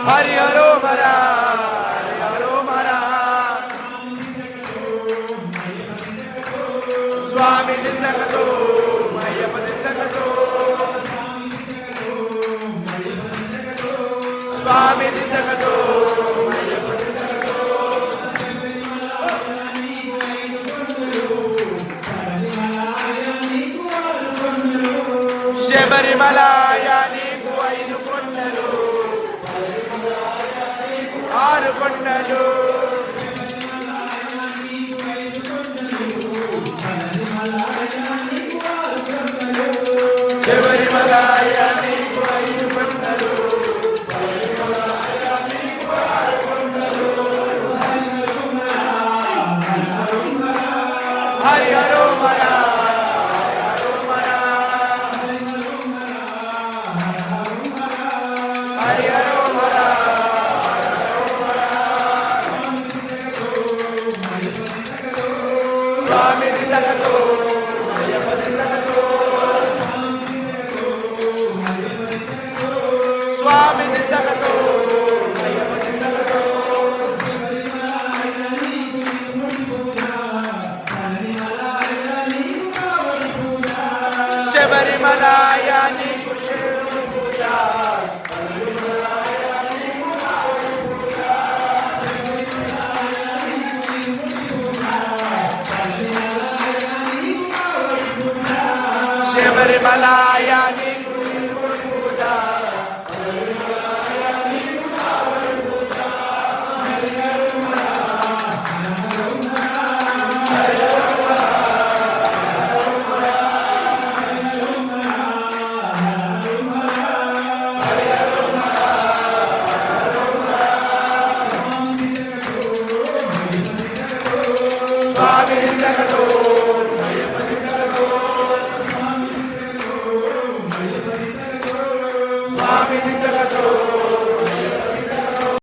Hari harrow మరా Hari harrow మరా స్వామి దిందకతో మయ్యప్ప దిందకతో స్వామి దిందకతో మయ్యప్ప దిందకతో శబరిమలాయ నీకు 5 కొండలు 6 కొండలు శబరిమలాయ నీకు 5 కొండలు హరి హరో మరా హరి హరో మరా హరి హరో మరా స్వామి దిందకతో మయ్యప్ప దిందకతో స్వామి దిందకతో మయ్యప్ప దిందకతో శబరిమలాయ నీకు శరణు పూజ శబరిమలాయ నీకు శరణు పూజ స్వామి దిందకతో